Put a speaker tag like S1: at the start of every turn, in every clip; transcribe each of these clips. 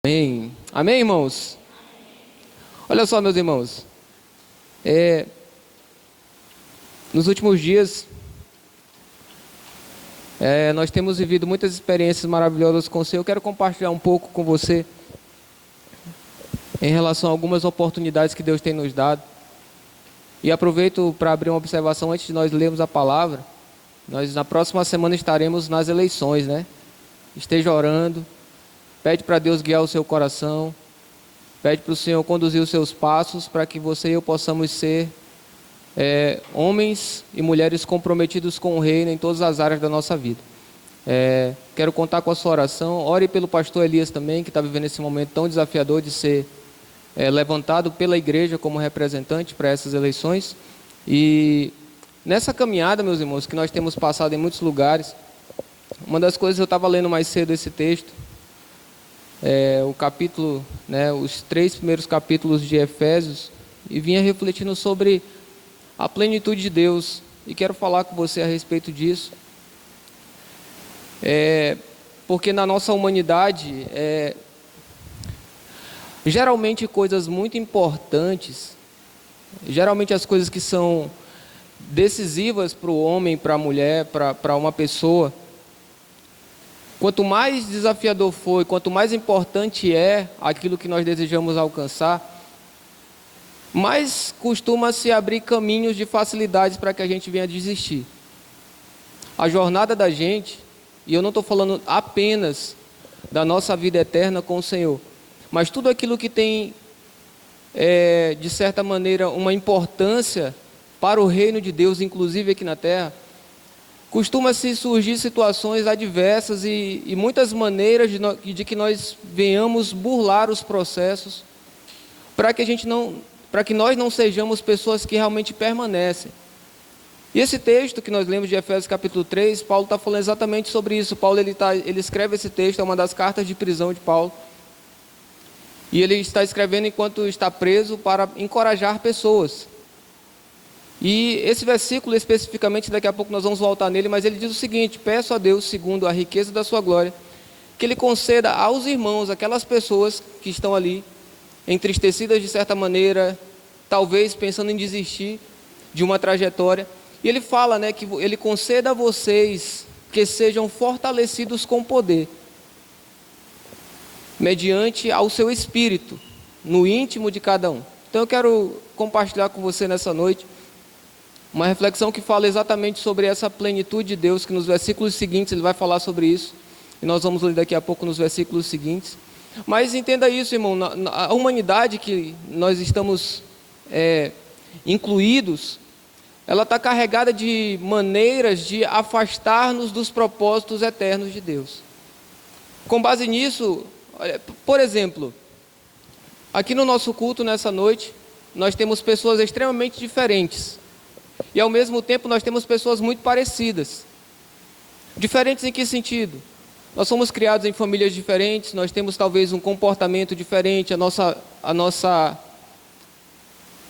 S1: Amém. Amém, irmãos? Olha só, meus irmãos. Nos últimos dias, nós temos vivido muitas experiências maravilhosas com o Senhor. Eu quero compartilhar um pouco com você em relação a algumas oportunidades que Deus tem nos dado. E aproveito para abrir uma observação antes de nós lermos a palavra. Nós, na próxima semana, estaremos nas eleições, né? Esteja orando. Pede para Deus guiar o seu coração. Pede para o Senhor conduzir os seus passos para que você e eu possamos ser homens e mulheres comprometidos com o reino em todas as áreas da nossa vida. Quero contar com a sua oração. Ore pelo pastor Elias também, que está vivendo esse momento tão desafiador de ser levantado pela igreja como representante para essas eleições. E nessa caminhada, meus irmãos, que nós temos passado em muitos lugares, uma das coisas, eu estava lendo mais cedo esse texto, o capítulo, os 3 primeiros capítulos de Efésios, e vinha refletindo sobre a plenitude de Deus, e quero falar com você a respeito disso, porque na nossa humanidade, geralmente coisas muito importantes, geralmente as coisas que são decisivas para o homem, para a mulher, para uma pessoa, quanto mais desafiador for, quanto mais importante é aquilo que nós desejamos alcançar, mais costuma se abrir caminhos de facilidades para que a gente venha desistir. A jornada da gente, e eu não estou falando apenas da nossa vida eterna com o Senhor, mas tudo aquilo que tem, de certa maneira, uma importância para o reino de Deus, inclusive aqui na terra, costuma-se surgir situações adversas e muitas maneiras de que nós venhamos burlar os processos para que nós não sejamos pessoas que realmente permanecem. E esse texto que nós lemos de Efésios capítulo 3, Paulo está falando exatamente sobre isso. Paulo ele escreve esse texto, é uma das cartas de prisão de Paulo, e ele está escrevendo enquanto está preso para encorajar pessoas. E esse versículo especificamente, daqui a pouco nós vamos voltar nele, mas ele diz o seguinte: peço a Deus, segundo a riqueza da sua glória, que Ele conceda aos irmãos, aquelas pessoas que estão ali, entristecidas de certa maneira, talvez pensando em desistir de uma trajetória, e ele fala, que Ele conceda a vocês que sejam fortalecidos com poder, mediante ao seu Espírito, no íntimo de cada um. Então eu quero compartilhar com você nessa noite uma reflexão que fala exatamente sobre essa plenitude de Deus, que nos versículos seguintes ele vai falar sobre isso, e nós vamos ler daqui a pouco nos versículos seguintes. Mas entenda isso, irmão, a humanidade que nós estamos incluídos, ela está carregada de maneiras de afastar-nos dos propósitos eternos de Deus. Com base nisso, por exemplo, aqui no nosso culto nessa noite, nós temos pessoas extremamente diferentes, e ao mesmo tempo nós temos pessoas muito parecidas. Diferentes em que sentido? Nós somos criados em famílias diferentes, nós temos talvez um comportamento diferente,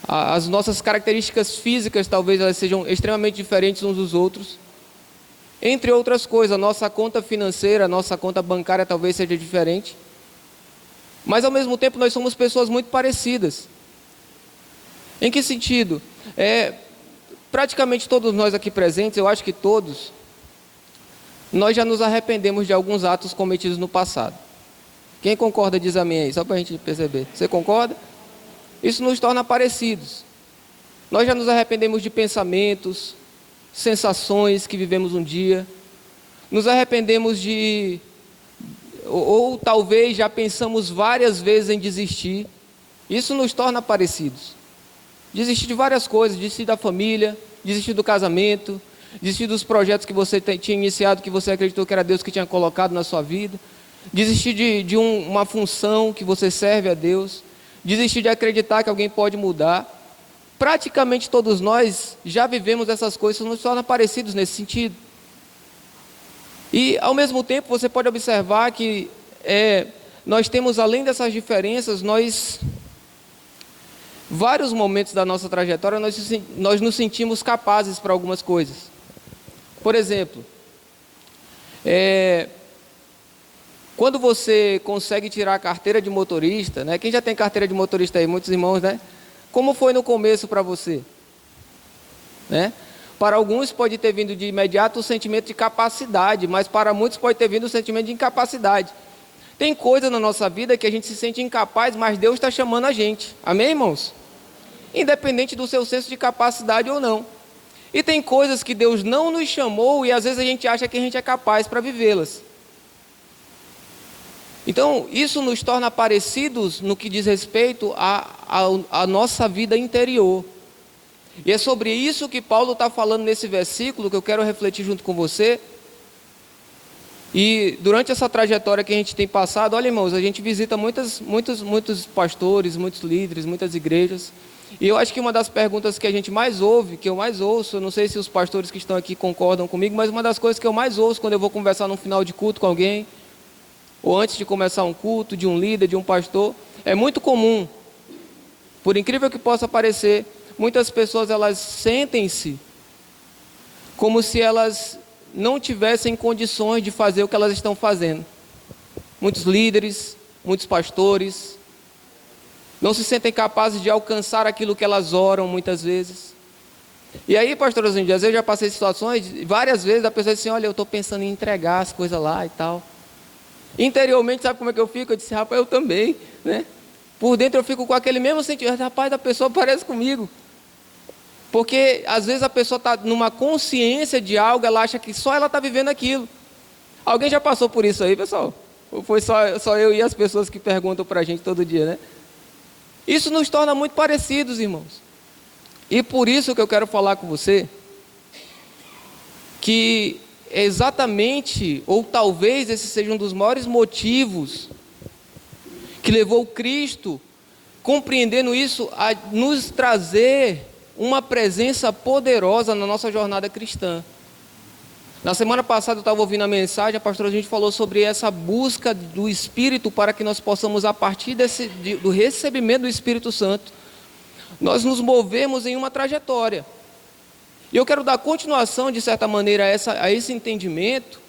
S1: as nossas características físicas talvez elas sejam extremamente diferentes uns dos outros. Entre outras coisas, a nossa conta financeira, a nossa conta bancária talvez seja diferente. Mas ao mesmo tempo nós somos pessoas muito parecidas. Em que sentido? Praticamente todos nós aqui presentes, eu acho que todos, nós já nos arrependemos de alguns atos cometidos no passado. Quem concorda diz amém aí, só para a gente perceber. Você concorda? Isso nos torna parecidos. Nós já nos arrependemos de pensamentos, sensações que vivemos um dia. Nos arrependemos ou talvez já pensamos várias vezes em desistir. Isso nos torna parecidos. Desistir de várias coisas, desistir da família, desistir do casamento, desistir dos projetos que você tinha iniciado, que você acreditou que era Deus que tinha colocado na sua vida, desistir de uma função que você serve a Deus, desistir de acreditar que alguém pode mudar. Praticamente todos nós já vivemos essas coisas, nos torna parecidos nesse sentido. E ao mesmo tempo você pode observar que nós temos, além dessas diferenças, vários momentos da nossa trajetória, nós nos sentimos capazes para algumas coisas. Por exemplo, Quando você consegue tirar a carteira de motorista, né? Quem já tem carteira de motorista aí? Muitos irmãos, né? Como foi no começo para você? Né? Para alguns pode ter vindo de imediato o sentimento de capacidade, mas para muitos pode ter vindo o sentimento de incapacidade. Tem coisa na nossa vida que a gente se sente incapaz, mas Deus está chamando a gente. Amém, irmãos? Independente do seu senso de capacidade ou não. E tem coisas que Deus não nos chamou e às vezes a gente acha que a gente é capaz para vivê-las. Então, isso nos torna parecidos no que diz respeito à nossa vida interior. E é sobre isso que Paulo está falando nesse versículo, que eu quero refletir junto com você. E durante essa trajetória que a gente tem passado, olha, irmãos, a gente visita muitos pastores, muitos líderes, muitas igrejas. E eu acho que uma das perguntas que a gente mais ouve, que eu mais ouço, eu não sei se os pastores que estão aqui concordam comigo, mas uma das coisas que eu mais ouço quando eu vou conversar no final de culto com alguém, ou antes de começar um culto, de um líder, de um pastor, é muito comum, por incrível que possa parecer, muitas pessoas elas sentem-se como se elas não tivessem condições de fazer o que elas estão fazendo. Muitos líderes, muitos pastores, não se sentem capazes de alcançar aquilo que elas oram muitas vezes. E aí, pastor, às vezes eu já passei situações, várias vezes a pessoa diz assim, olha, eu estou pensando em entregar as coisas lá e tal. Interiormente, sabe como é que eu fico? Eu disse, rapaz, eu também, né? Por dentro eu fico com aquele mesmo sentimento, rapaz, a pessoa parece comigo. Porque às vezes a pessoa está numa consciência de algo, ela acha que só ela está vivendo aquilo. Alguém já passou por isso aí, pessoal? Ou foi só eu e as pessoas que perguntam para a gente todo dia, né? Isso nos torna muito parecidos, irmãos. E por isso que eu quero falar com você, que exatamente, ou talvez esse seja um dos maiores motivos que levou Cristo, compreendendo isso, a nos trazer uma presença poderosa na nossa jornada cristã. Na semana passada eu estava ouvindo a mensagem, a pastora, a gente falou sobre essa busca do Espírito para que nós possamos, a partir do recebimento do Espírito Santo, nós nos movemos em uma trajetória. E eu quero dar continuação, de certa maneira, a esse entendimento,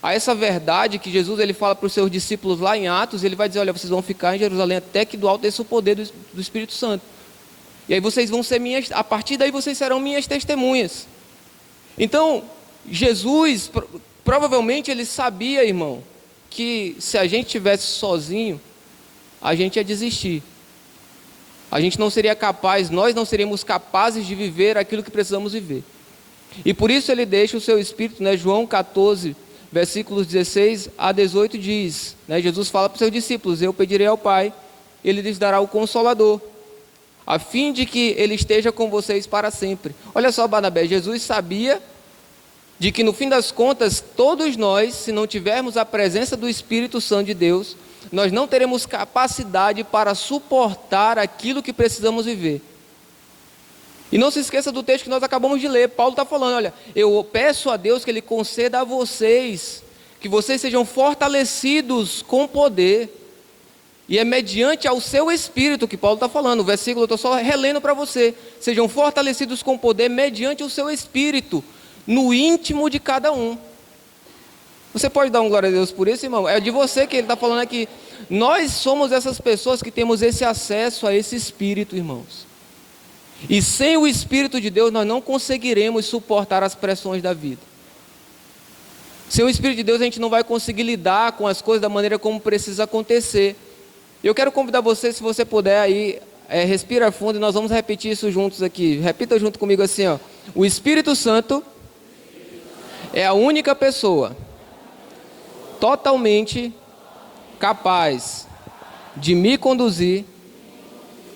S1: a essa verdade que Jesus ele fala para os seus discípulos lá em Atos. Ele vai dizer, olha, vocês vão ficar em Jerusalém até que do alto desça o poder do Espírito Santo. E aí vocês vão ser minhas, a partir daí vocês serão minhas testemunhas. Então, Jesus, provavelmente ele sabia, irmão, que se a gente estivesse sozinho, a gente ia desistir. A gente não seria capaz, nós não seríamos capazes de viver aquilo que precisamos viver. E por isso ele deixa o seu Espírito, né? João 14, versículos 16 a 18 diz, né? Jesus fala para os seus discípulos, eu pedirei ao Pai, ele lhes dará o Consolador, a fim de que ele esteja com vocês para sempre. Olha só, Barnabé, Jesus sabia de que no fim das contas, todos nós, se não tivermos a presença do Espírito Santo de Deus, nós não teremos capacidade para suportar aquilo que precisamos viver. E não se esqueça do texto que nós acabamos de ler. Paulo está falando, olha, eu peço a Deus que Ele conceda a vocês, que vocês sejam fortalecidos com poder, e é mediante ao seu Espírito que Paulo está falando. O versículo eu estou só relendo para você. Sejam fortalecidos com poder mediante o seu Espírito, no íntimo de cada um. Você pode dar um glória a Deus por isso, irmão? É de você que ele está falando aqui. Nós somos essas pessoas que temos esse acesso a esse Espírito, irmãos. E sem o Espírito de Deus, nós não conseguiremos suportar as pressões da vida. Sem o Espírito de Deus, a gente não vai conseguir lidar com as coisas da maneira como precisa acontecer. Eu quero convidar você, se você puder aí, respira fundo e nós vamos repetir isso juntos aqui. Repita junto comigo assim, ó. O Espírito Santo é a única pessoa totalmente capaz de me conduzir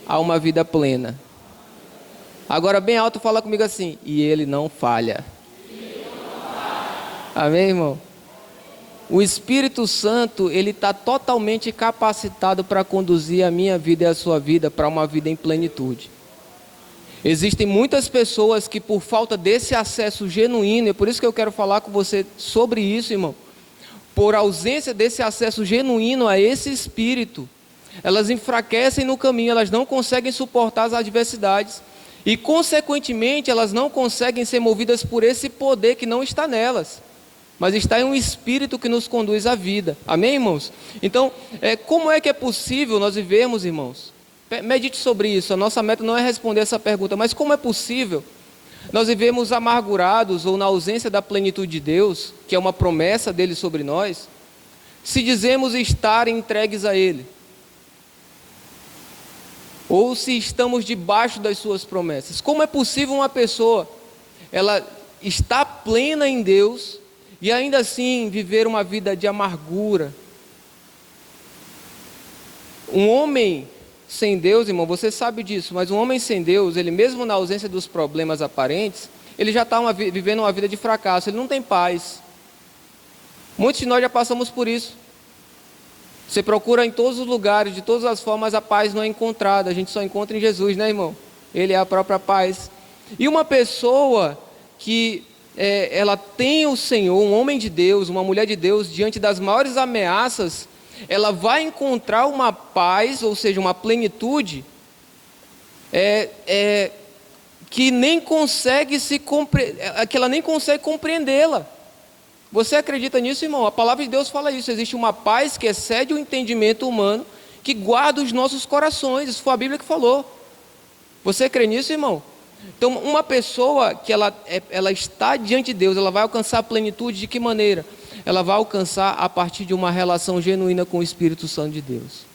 S1: a uma vida plena. Agora bem alto, fala comigo assim, e ele não falha. Amém, irmão? O Espírito Santo, ele está totalmente capacitado para conduzir a minha vida e a sua vida para uma vida em plenitude. Existem muitas pessoas que por falta desse acesso genuíno, é por isso que eu quero falar com você sobre isso, irmão. Por ausência desse acesso genuíno a esse Espírito, elas enfraquecem no caminho, elas não conseguem suportar as adversidades e, consequentemente, elas não conseguem ser movidas por esse poder que não está nelas. mas está em um espírito que nos conduz à vida. Amém, irmãos? Então, como é que é possível nós vivermos, irmãos? Medite sobre isso. A nossa meta não é responder essa pergunta, mas como é possível nós vivemos amargurados ou na ausência da plenitude de Deus, que é uma promessa dele sobre nós, se dizemos estar entregues a Ele? Ou se estamos debaixo das suas promessas? Como é possível uma pessoa, ela está plena em Deus e ainda assim viver uma vida de amargura? Um homem sem Deus, irmão, você sabe disso, mas um homem sem Deus, ele mesmo na ausência dos problemas aparentes, ele já está vivendo uma vida de fracasso, ele não tem paz. Muitos de nós já passamos por isso. Você procura em todos os lugares, de todas as formas, a paz não é encontrada. A gente só encontra em Jesus, né, irmão? Ele é a própria paz. E uma pessoa que ela tem o Senhor, um homem de Deus, uma mulher de Deus, diante das maiores ameaças, ela vai encontrar uma paz, ou seja, uma plenitude, que nem consegue que ela nem consegue compreendê-la. Você acredita nisso, irmão? A palavra de Deus fala isso. Existe uma paz que excede o entendimento humano, que guarda os nossos corações. Isso foi a Bíblia que falou. Você crê nisso, irmão? Então, uma pessoa que ela está diante de Deus, ela vai alcançar a plenitude de que maneira? Ela vai alcançar a partir de uma relação genuína com o Espírito Santo de Deus.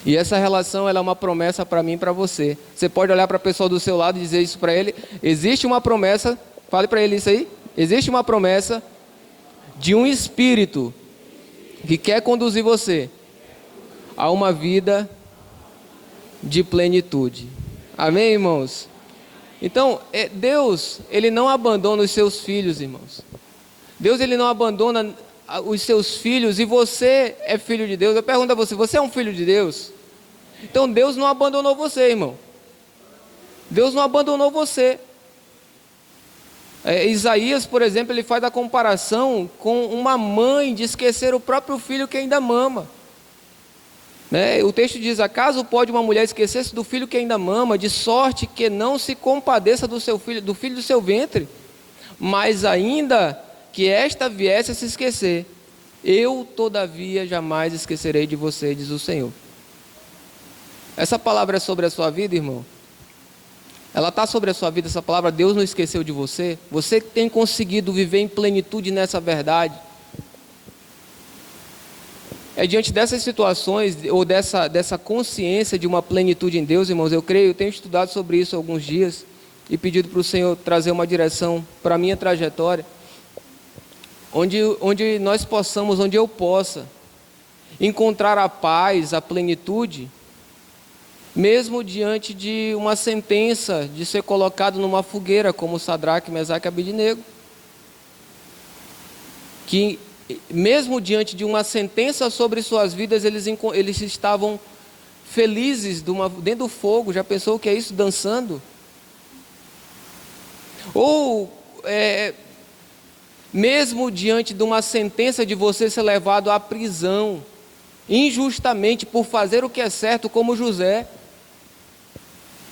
S1: E essa relação, ela é uma promessa para mim e para você. Você pode olhar para a pessoa do seu lado e dizer isso para ele. Existe uma promessa, fale para ele isso aí. Existe uma promessa de um Espírito que quer conduzir você a uma vida de plenitude. Amém, irmãos? Então, Deus, Ele não abandona os seus filhos, irmãos. Deus, Ele não abandona os seus filhos, e você é filho de Deus. Eu pergunto a você, você é um filho de Deus? Então, Deus não abandonou você, irmão. Deus não abandonou você. Isaías, por exemplo, ele faz a comparação com uma mãe de esquecer o próprio filho que ainda mama. O texto diz: acaso pode uma mulher esquecer-se do filho que ainda mama, de sorte que não se compadeça do filho do seu ventre? Mas ainda que esta viesse a se esquecer, eu todavia jamais esquecerei de você, diz o Senhor. Essa palavra é sobre a sua vida, irmão? Ela está sobre a sua vida, essa palavra. Deus não esqueceu de você? Você tem conseguido viver em plenitude nessa verdade? É diante dessas situações, ou dessa consciência de uma plenitude em Deus, irmãos, eu tenho estudado sobre isso há alguns dias, e pedido para o Senhor trazer uma direção para a minha trajetória, onde nós possamos, onde eu possa, encontrar a paz, a plenitude, mesmo diante de uma sentença de ser colocado numa fogueira, como Sadraque, Mesaque e Abednego, que mesmo diante de uma sentença sobre suas vidas, eles estavam felizes dentro do fogo. Já pensou o que é isso, dançando? Ou mesmo diante de uma sentença de você ser levado à prisão, injustamente, por fazer o que é certo, como José,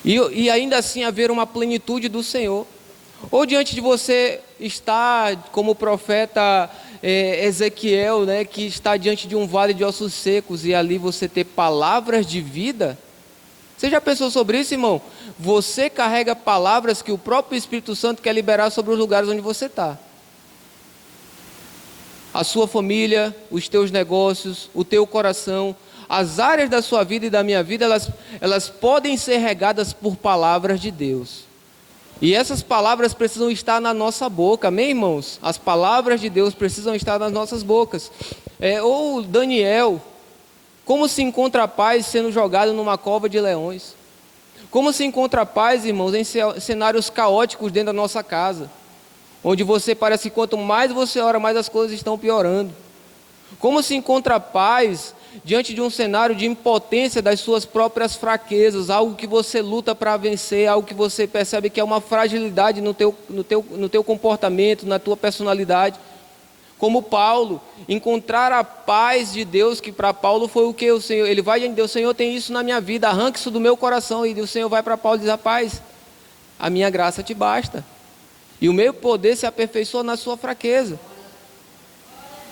S1: e ainda assim haver uma plenitude do Senhor. Ou diante de você estar como o profeta Ezequiel, que está diante de um vale de ossos secos, e ali você ter palavras de vida. Você já pensou sobre isso, irmão? Você carrega palavras que o próprio Espírito Santo quer liberar sobre os lugares onde você está. A sua família, os teus negócios, o teu coração, as áreas da sua vida e da minha vida, elas podem ser regadas por palavras de Deus. E essas palavras precisam estar na nossa boca, amém, irmãos? As palavras de Deus precisam estar nas nossas bocas. Ou Daniel, como se encontra paz sendo jogado numa cova de leões? Como se encontra paz, irmãos, em cenários caóticos dentro da nossa casa, onde você parece que quanto mais você ora, mais as coisas estão piorando? Como se encontra paz diante de um cenário de impotência das suas próprias fraquezas, algo que você luta para vencer, algo que você percebe que é uma fragilidade no teu comportamento, na tua personalidade? Como Paulo, encontrar a paz de Deus, que para Paulo foi o que? O Senhor, ele vai diante de Deus: Senhor, tem isso na minha vida, arranque isso do meu coração. E o Senhor vai para Paulo e diz: a paz, a minha graça te basta, e o meu poder se aperfeiçoa na sua fraqueza.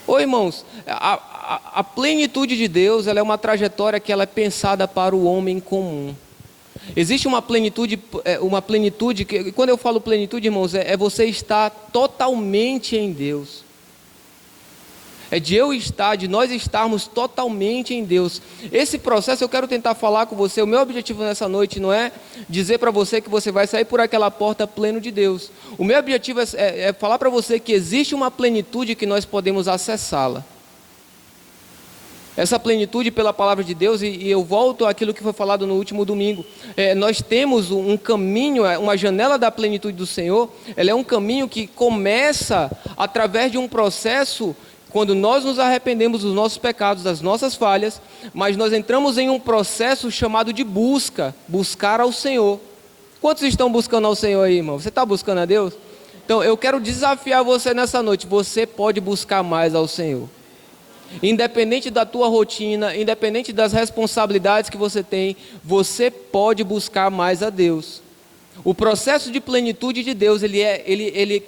S1: Ô irmãos, a plenitude de Deus, ela é uma trajetória que ela é pensada para o homem comum. Existe uma plenitude que, quando eu falo plenitude, irmãos, é você estar totalmente em Deus. É de nós estarmos totalmente em Deus. Esse processo eu quero tentar falar com você. O meu objetivo nessa noite não é dizer para você que você vai sair por aquela porta pleno de Deus. O meu objetivo é falar para você que existe uma plenitude que nós podemos acessá-la. Essa plenitude pela palavra de Deus, e eu volto àquilo que foi falado no último domingo. Nós temos um caminho, uma janela da plenitude do Senhor. Ela é um caminho que começa através de um processo. Quando nós nos arrependemos dos nossos pecados, das nossas falhas, mas nós entramos em um processo chamado de buscar ao Senhor. Quantos estão buscando ao Senhor aí, irmão? Você está buscando a Deus? Então, eu quero desafiar você nessa noite. Você pode buscar mais ao Senhor. Independente da tua rotina, independente das responsabilidades que você tem, você pode buscar mais a Deus. O processo de plenitude de Deus,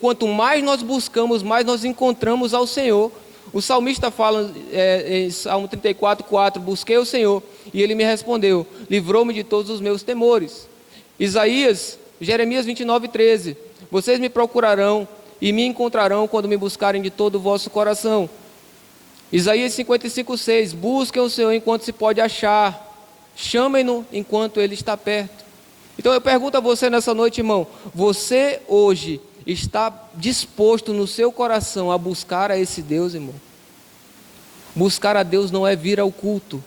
S1: quanto mais nós buscamos, mais nós encontramos ao Senhor. O salmista fala em Salmo 34:4, busquei o Senhor e Ele me respondeu, livrou-me de todos os meus temores. Jeremias 29:13, vocês me procurarão e me encontrarão quando me buscarem de todo o vosso coração. Isaías 55:6, busquem o Senhor enquanto se pode achar, chamem-no enquanto Ele está perto. Então eu pergunto a você nessa noite, irmão, você hoje está disposto no seu coração a buscar a esse Deus, irmão? Buscar a Deus não é vir ao culto.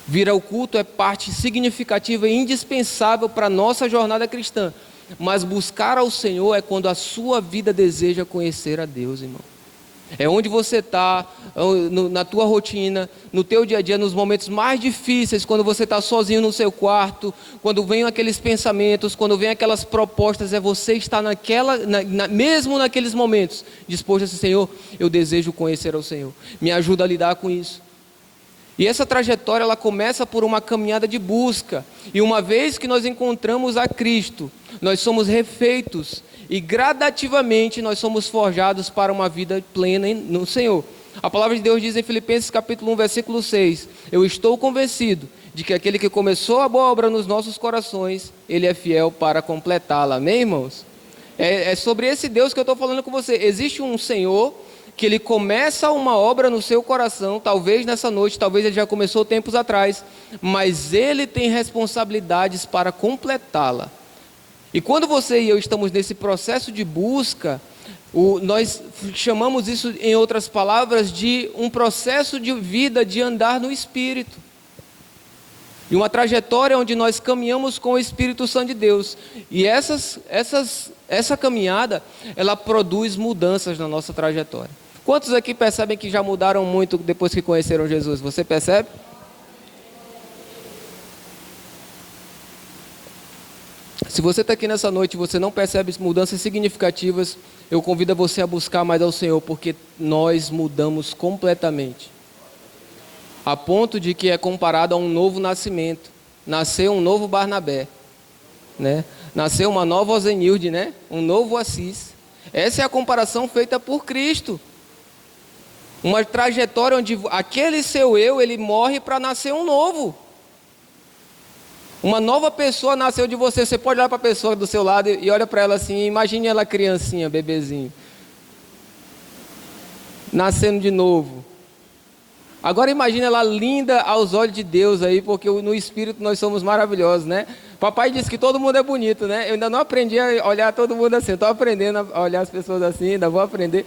S1: Vir ao culto é parte significativa e indispensável para a nossa jornada cristã. Mas buscar ao Senhor é quando a sua vida deseja conhecer a Deus, irmão. É onde você está, na tua rotina, no teu dia a dia, nos momentos mais difíceis, quando você está sozinho no seu quarto, quando vem aqueles pensamentos, quando vem aquelas propostas, é você estar mesmo naqueles momentos, disposto a dizer, Senhor, eu desejo conhecer ao Senhor, me ajuda a lidar com isso. E essa trajetória, ela começa por uma caminhada de busca, e uma vez que nós encontramos a Cristo, nós somos refeitos, e gradativamente nós somos forjados para uma vida plena no Senhor. A palavra de Deus diz em Filipenses capítulo 1, versículo 6, eu estou convencido de que aquele que começou a boa obra nos nossos corações, Ele é fiel para completá-la. Amém, irmãos? É sobre esse Deus que eu estou falando com você. Existe um Senhor que Ele começa uma obra no seu coração, talvez nessa noite, talvez Ele já começou tempos atrás, mas Ele tem responsabilidades para completá-la. E quando você e eu estamos nesse processo de busca, nós chamamos isso, em outras palavras, de um processo de vida, de andar no Espírito. E uma trajetória onde nós caminhamos com o Espírito Santo de Deus. E essa caminhada, ela produz mudanças na nossa trajetória. Quantos aqui percebem que já mudaram muito depois que conheceram Jesus? Você percebe? Se você está aqui nessa noite e você não percebe mudanças significativas, eu convido você a buscar mais ao Senhor, porque nós mudamos completamente. A ponto de que é comparado a um novo nascimento. Nasceu um novo Barnabé, né? Nasceu uma nova Ozenilde, né? Um novo Assis. Essa é a comparação feita por Cristo. Uma trajetória onde aquele seu eu, ele morre para nascer um novo. Uma nova pessoa nasceu de você. Você pode olhar para a pessoa do seu lado e olha para ela assim, imagine ela criancinha, bebezinho, nascendo de novo. Agora imagine ela linda aos olhos de Deus aí, porque no Espírito nós somos maravilhosos, né? Papai disse que todo mundo é bonito, né? Eu ainda não aprendi a olhar todo mundo assim. Estou aprendendo a olhar as pessoas assim, ainda vou aprender.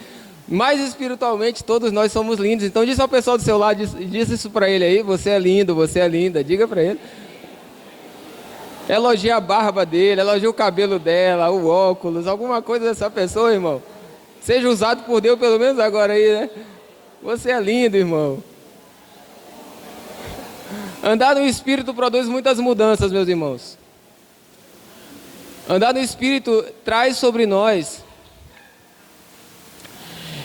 S1: Mas espiritualmente todos nós somos lindos. Então diz ao pessoal do seu lado, diz isso para ele aí, você é lindo, você é linda, diga para ele. Elogia a barba dele, elogia o cabelo dela, o óculos, alguma coisa dessa pessoa, irmão. Seja usado por Deus pelo menos agora aí, né? Você é lindo, irmão. Andar no Espírito produz muitas mudanças, meus irmãos. Andar no Espírito traz sobre nós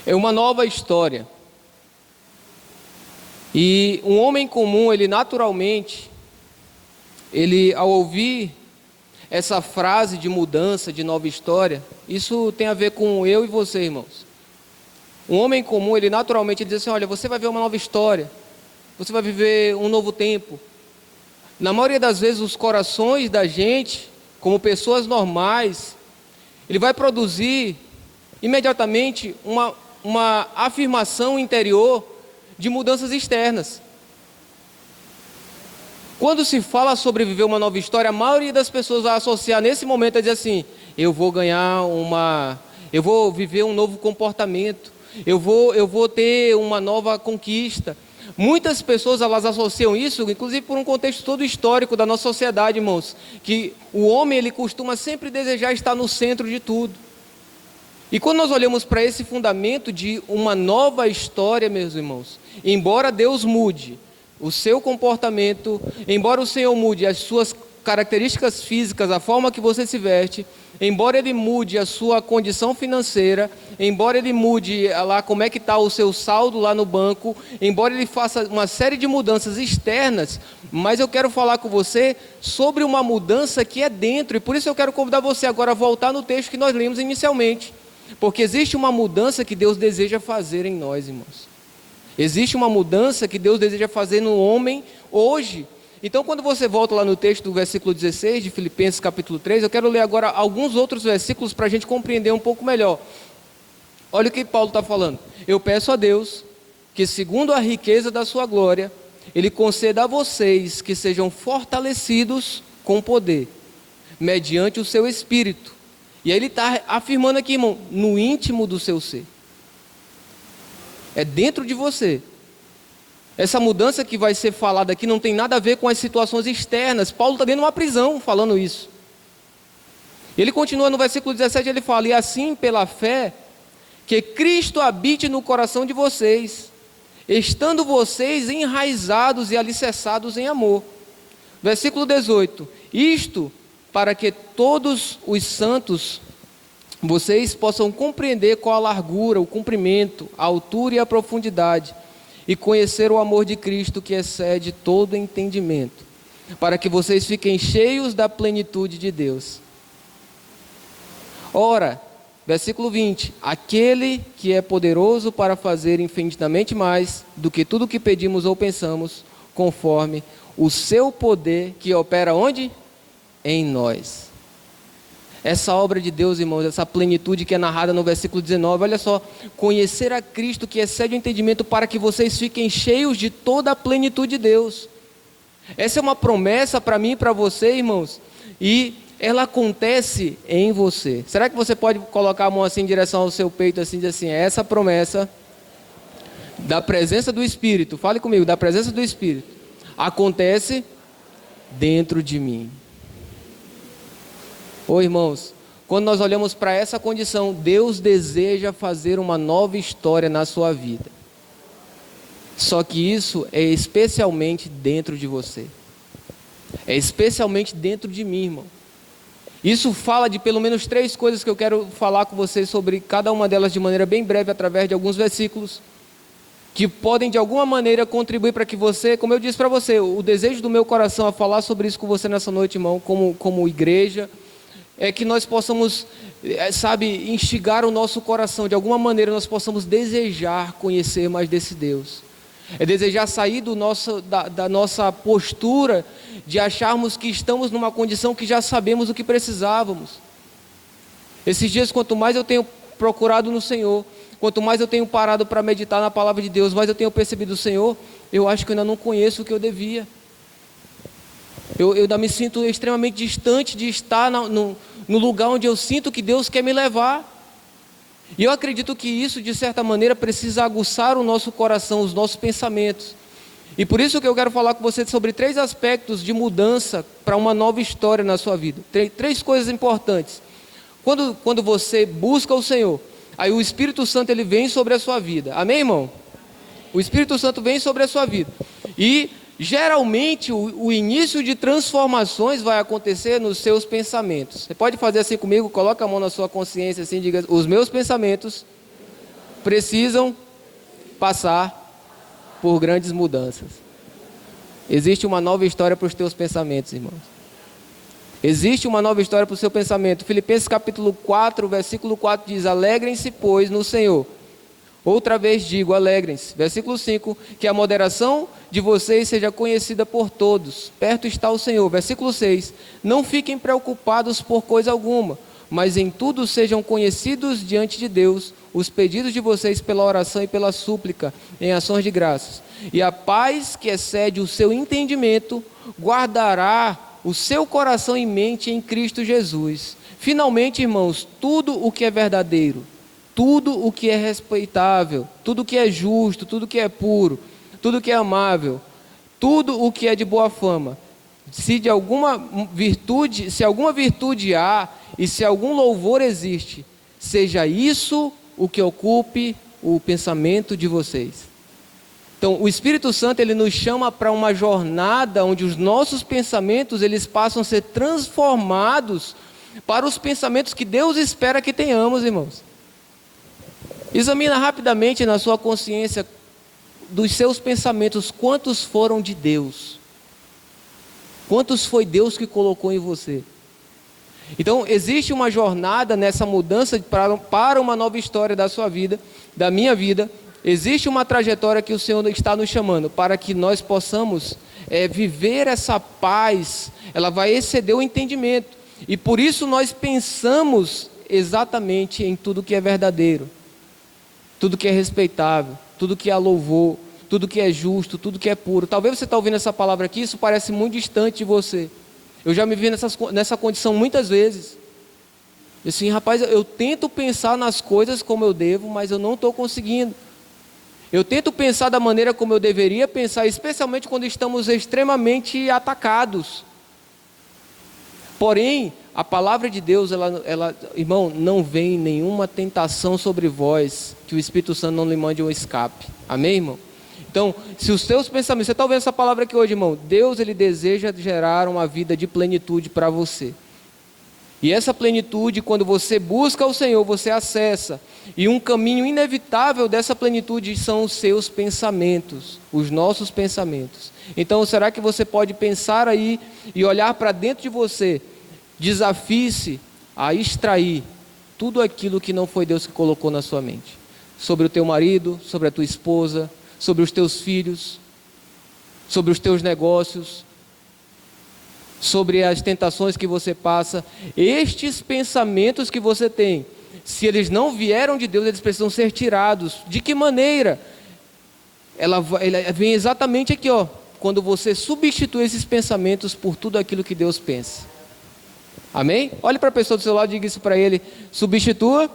S1: uma nova história. E um homem comum, ele naturalmente, ao ouvir essa frase de mudança, de nova história, isso tem a ver com eu e você, irmãos. Um homem comum, ele naturalmente diz assim, olha, você vai ver uma nova história, você vai viver um novo tempo. Na maioria das vezes, os corações da gente, como pessoas normais, ele vai produzir imediatamente uma afirmação interior de mudanças externas. Quando se fala sobre viver uma nova história, a maioria das pessoas vai associar nesse momento a dizer assim, eu vou viver um novo comportamento, eu vou ter uma nova conquista. Muitas pessoas, elas associam isso, inclusive por um contexto todo histórico da nossa sociedade, irmãos, que o homem, ele costuma sempre desejar estar no centro de tudo. E quando nós olhamos para esse fundamento de uma nova história, meus irmãos, embora Deus mude o seu comportamento, embora o Senhor mude as suas características físicas, a forma que você se veste, embora Ele mude a sua condição financeira, embora Ele mude lá como é que está o seu saldo lá no banco, embora Ele faça uma série de mudanças externas, mas eu quero falar com você sobre uma mudança que é dentro, e por isso eu quero convidar você agora a voltar no texto que nós lemos inicialmente, porque existe uma mudança que Deus deseja fazer em nós, irmãos. Existe uma mudança que Deus deseja fazer no homem hoje. Então, quando você volta lá no texto do versículo 16 de Filipenses capítulo 3, eu quero ler agora alguns outros versículos para a gente compreender um pouco melhor. Olha o que Paulo está falando. Eu peço a Deus que, segundo a riqueza da sua glória, Ele conceda a vocês que sejam fortalecidos com poder, mediante o seu Espírito. E aí ele está afirmando aqui, irmão, no íntimo do seu ser. É dentro de você. Essa mudança que vai ser falada aqui não tem nada a ver com as situações externas. Paulo está dentro de uma prisão falando isso. Ele continua no versículo 17, ele fala, e assim pela fé, que Cristo habite no coração de vocês, estando vocês enraizados e alicerçados em amor. Versículo 18, isto para que todos os santos, vocês possam compreender qual a largura, o comprimento, a altura e a profundidade, e conhecer o amor de Cristo que excede todo entendimento, para que vocês fiquem cheios da plenitude de Deus. Ora, versículo 20, aquele que é poderoso para fazer infinitamente mais do que tudo que pedimos ou pensamos, conforme o seu poder que opera onde? Em nós. Essa obra de Deus, irmãos, essa plenitude que é narrada no versículo 19, olha só, conhecer a Cristo que excede o entendimento para que vocês fiquem cheios de toda a plenitude de Deus. Essa é uma promessa para mim e para você, irmãos, e ela acontece em você. Será que você pode colocar a mão assim em direção ao seu peito, assim, dizer assim, essa promessa da presença do Espírito, fale comigo, da presença do Espírito, acontece dentro de mim. Ô irmãos, quando nós olhamos para essa condição, Deus deseja fazer uma nova história na sua vida. Só que isso é especialmente dentro de você. É especialmente dentro de mim, irmão. Isso fala de pelo menos 3 coisas que eu quero falar com vocês sobre cada uma delas de maneira bem breve, através de alguns versículos, que podem de alguma maneira contribuir para que você, como eu disse para você, o desejo do meu coração a falar sobre isso com você nessa noite, irmão, como igreja, é que nós possamos, instigar o nosso coração, de alguma maneira nós possamos desejar conhecer mais desse Deus. É desejar sair da nossa postura de acharmos que estamos numa condição que já sabemos o que precisávamos. Esses dias, quanto mais eu tenho procurado no Senhor, quanto mais eu tenho parado para meditar na palavra de Deus, mais eu tenho percebido, Senhor, eu acho que eu ainda não conheço o que eu devia. Eu ainda me sinto extremamente distante de estar no lugar onde eu sinto que Deus quer me levar. E eu acredito que isso, de certa maneira, precisa aguçar o nosso coração, os nossos pensamentos. E por isso que eu quero falar com você sobre 3 aspectos de mudança para uma nova história na sua vida. 3 coisas importantes. Quando você busca o Senhor, aí o Espírito Santo ele vem sobre a sua vida. Amém, irmão? O Espírito Santo vem sobre a sua vida. E geralmente o início de transformações vai acontecer nos seus pensamentos. Você pode fazer assim comigo? Coloca a mão na sua consciência assim, diga: os meus pensamentos precisam passar por grandes mudanças. Existe uma nova história para os teus pensamentos, irmãos. Existe uma nova história para o seu pensamento. Filipenses capítulo 4, versículo 4 diz: alegrem-se, pois, no Senhor. Outra vez digo, alegrem-se. Versículo 5, que a moderação de vocês seja conhecida por todos. Perto está o Senhor. Versículo 6, não fiquem preocupados por coisa alguma, mas em tudo sejam conhecidos diante de Deus os pedidos de vocês pela oração e pela súplica, em ações de graças. E a paz que excede o seu entendimento, guardará o seu coração e mente em Cristo Jesus. Finalmente, irmãos, tudo o que é verdadeiro, tudo o que é respeitável, tudo o que é justo, tudo o que é puro, tudo o que é amável, tudo o que é de boa fama, se alguma virtude há e se algum louvor existe, seja isso o que ocupe o pensamento de vocês. Então, o Espírito Santo, ele nos chama para uma jornada onde os nossos pensamentos, eles passam a ser transformados para os pensamentos que Deus espera que tenhamos, irmãos. Examina rapidamente na sua consciência dos seus pensamentos, quantos foram de Deus? Quantos foi Deus que colocou em você? Então, existe uma jornada nessa mudança para uma nova história da sua vida, da minha vida. Existe uma trajetória que o Senhor está nos chamando para que nós possamos viver essa paz. Ela vai exceder o entendimento. E por isso nós pensamos exatamente em tudo que é verdadeiro, tudo que é respeitável, tudo que é louvor, tudo que é justo, tudo que é puro. Talvez você está ouvindo essa palavra aqui, isso parece muito distante de você. Eu já me vi nessa condição muitas vezes. Assim, rapaz, eu tento pensar nas coisas como eu devo, mas eu não estou conseguindo. Eu tento pensar da maneira como eu deveria pensar, especialmente quando estamos extremamente atacados. Porém, a palavra de Deus, irmão, não vem nenhuma tentação sobre vós, que o Espírito Santo não lhe mande um escape. Amém, irmão? Então, se os teus pensamentos, você está ouvindo essa palavra aqui hoje, irmão? Deus, ele deseja gerar uma vida de plenitude para você. E essa plenitude, quando você busca o Senhor, você acessa. E um caminho inevitável dessa plenitude são os seus pensamentos, os nossos pensamentos. Então, será que você pode pensar aí e olhar para dentro de você? Desafie-se a extrair tudo aquilo que não foi Deus que colocou na sua mente. Sobre o teu marido, sobre a tua esposa, sobre os teus filhos, sobre os teus negócios, sobre as tentações que você passa. Estes pensamentos que você tem, se eles não vieram de Deus, eles precisam ser tirados. De que maneira? Ela vem exatamente aqui, ó, quando você substitui esses pensamentos por tudo aquilo que Deus pensa. Amém? Olhe para a pessoa do seu lado e diga isso para ele: substitua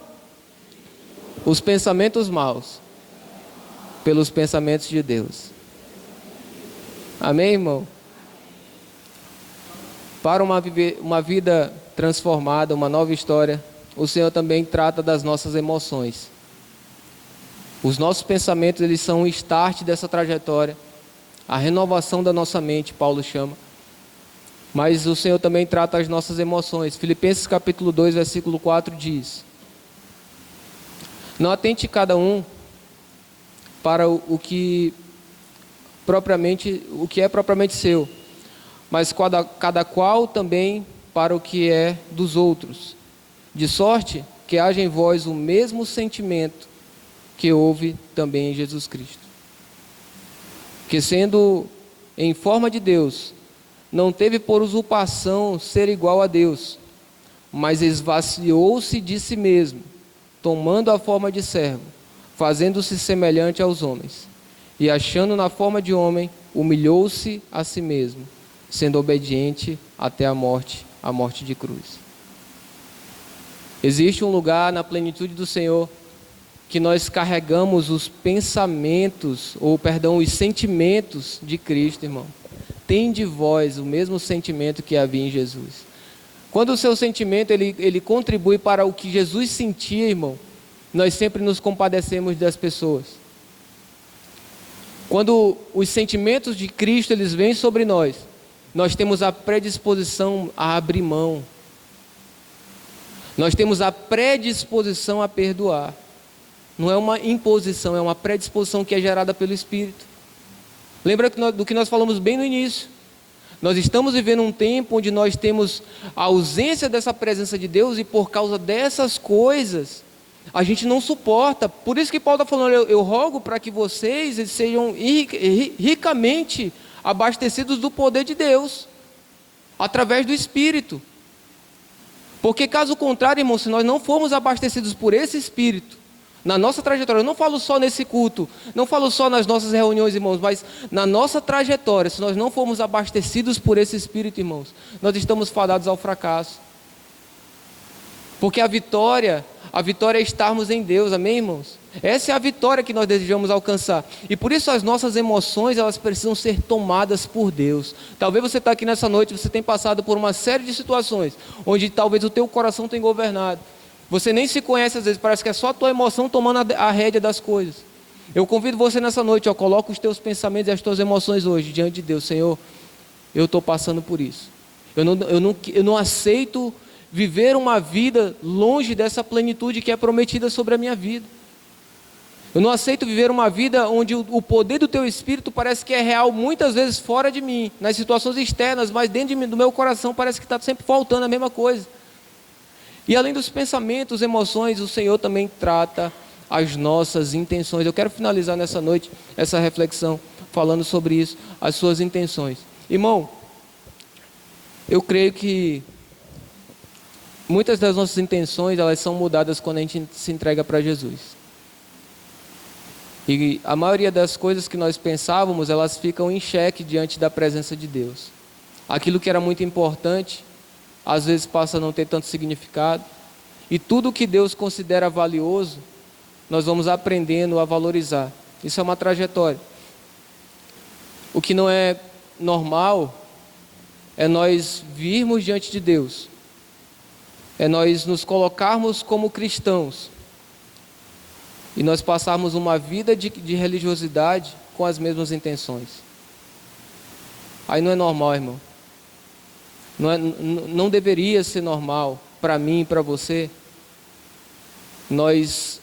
S1: os pensamentos maus pelos pensamentos de Deus. Amém, irmão? Para uma vida transformada, uma nova história, o Senhor também trata das nossas emoções. Os nossos pensamentos, eles são o start dessa trajetória, a renovação da nossa mente, Paulo chama. Mas o Senhor também trata as nossas emoções. Filipenses capítulo 2, versículo 4 diz: não atente cada um para o que é propriamente seu, mas cada qual também para o que é dos outros, de sorte que haja em vós o mesmo sentimento que houve também em Jesus Cristo, que sendo em forma de Deus, não teve por usurpação ser igual a Deus, mas esvaziou-se de si mesmo, tomando a forma de servo, fazendo-se semelhante aos homens, e achando na forma de homem, humilhou-se a si mesmo, sendo obediente até a morte de cruz. Existe um lugar na plenitude do Senhor que nós carregamos os pensamentos, os sentimentos de Cristo, irmão. Tem de vós o mesmo sentimento que havia em Jesus. Quando o seu sentimento ele contribui para o que Jesus sentia, irmão, nós sempre nos compadecemos das pessoas. Quando os sentimentos de Cristo eles vêm sobre nós temos a predisposição a abrir mão. Nós temos a predisposição a perdoar. Não é uma imposição, é uma predisposição que é gerada pelo Espírito. Lembra do que nós falamos bem no início? Nós estamos vivendo um tempo onde nós temos a ausência dessa presença de Deus, e por causa dessas coisas, A gente não suporta. Por isso que Paulo está falando, eu rogo para que vocês sejam ricamente abastecidos do poder de Deus, através do Espírito. Porque caso contrário, irmão, se nós não formos abastecidos por esse Espírito, na nossa trajetória, eu não falo só nesse culto, não falo só nas nossas reuniões, irmãos, mas na nossa trajetória, se nós não formos abastecidos por esse Espírito, irmãos, nós estamos fadados ao fracasso. Porque a vitória é estarmos em Deus, amém, irmãos? Essa é a vitória que nós desejamos alcançar. E por isso as nossas emoções, elas precisam ser tomadas por Deus. Talvez você está aqui nessa noite, você tem passado por uma série de situações, onde talvez o teu coração tenha governado. Você nem se conhece às vezes, parece que é só a tua emoção tomando a rédea das coisas. Eu convido você nessa noite, coloca os teus pensamentos e as tuas emoções hoje diante de Deus. Senhor, eu estou passando por isso. Eu não aceito viver uma vida longe dessa plenitude que é prometida sobre a minha vida. Eu não aceito viver uma vida onde o poder do teu Espírito parece que é real muitas vezes fora de mim, nas situações externas, mas dentro do meu coração parece que está sempre faltando a mesma coisa. E além dos pensamentos, emoções, o Senhor também trata as nossas intenções. Eu quero finalizar nessa noite essa reflexão falando sobre isso, as suas intenções. Irmão, eu creio que muitas das nossas intenções, elas são mudadas quando a gente se entrega para Jesus. E a maioria das coisas que nós pensávamos, elas ficam em xeque diante da presença de Deus. Aquilo que era muito importante, às vezes passa a não ter tanto significado. E tudo que Deus considera valioso, nós vamos aprendendo a valorizar. Isso é uma trajetória. O que não é normal é nós virmos diante de Deus. É nós nos colocarmos como cristãos e nós passarmos uma vida de religiosidade com as mesmas intenções. Aí não é normal, irmão. Não deveria ser normal para mim e para você nós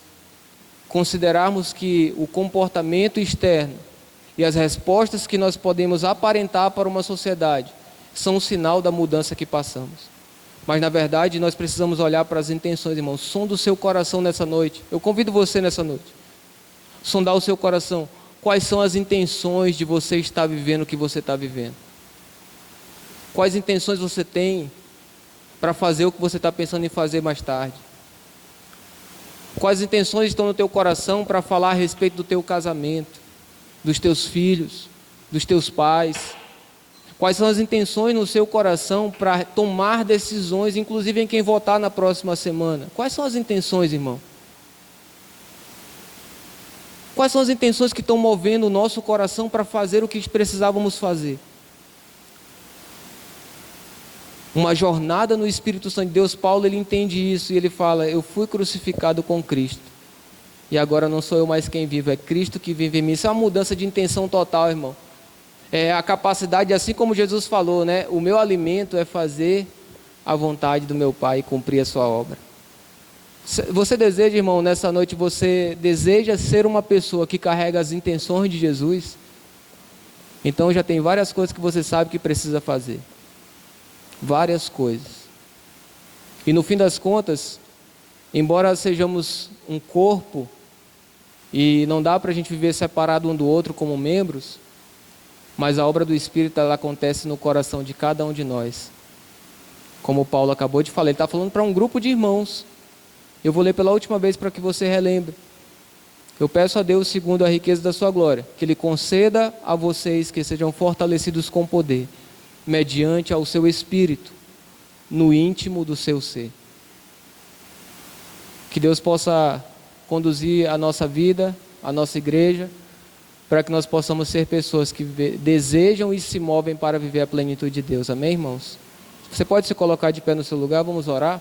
S1: considerarmos que o comportamento externo e as respostas que nós podemos aparentar para uma sociedade são um sinal da mudança que passamos. Mas na verdade nós precisamos olhar para as intenções, irmão. Sonda o seu coração nessa noite. Eu convido você nessa noite. Sondar o seu coração. Quais são as intenções de você estar vivendo o que você está vivendo? Quais intenções você tem para fazer o que você está pensando em fazer mais tarde? Quais intenções estão no teu coração para falar a respeito do teu casamento, dos teus filhos, dos teus pais? Quais são as intenções no seu coração para tomar decisões, inclusive em quem votar na próxima semana? Quais são as intenções, irmão? Quais são as intenções que estão movendo o nosso coração para fazer o que precisávamos fazer? Uma jornada no Espírito Santo de Deus. Paulo, ele entende isso e ele fala: eu fui crucificado com Cristo e agora não sou eu mais quem vive, é Cristo que vive em mim. Isso é uma mudança de intenção total, irmão. É a capacidade, assim como Jesus falou, né? O meu alimento é fazer a vontade do meu Pai e cumprir a sua obra. Você deseja, irmão, nessa noite, você deseja ser uma pessoa que carrega as intenções de Jesus? Então já tem várias coisas que você sabe que precisa fazer. Várias coisas. E no fim das contas, embora sejamos um corpo e não dá para a gente viver separado um do outro como membros, mas a obra do Espírito, ela acontece no coração de cada um de nós. Como o Paulo acabou de falar, ele está falando para um grupo de irmãos. Eu vou ler pela última vez para que você relembre. Eu peço a Deus, segundo a riqueza da sua glória, que Ele conceda a vocês que sejam fortalecidos com poder, mediante ao seu Espírito, no íntimo do seu ser. Que Deus possa conduzir a nossa vida, a nossa igreja, para que nós possamos ser pessoas que desejam e se movem para viver a plenitude de Deus. Amém, irmãos? Você pode se colocar de pé no seu lugar, vamos orar?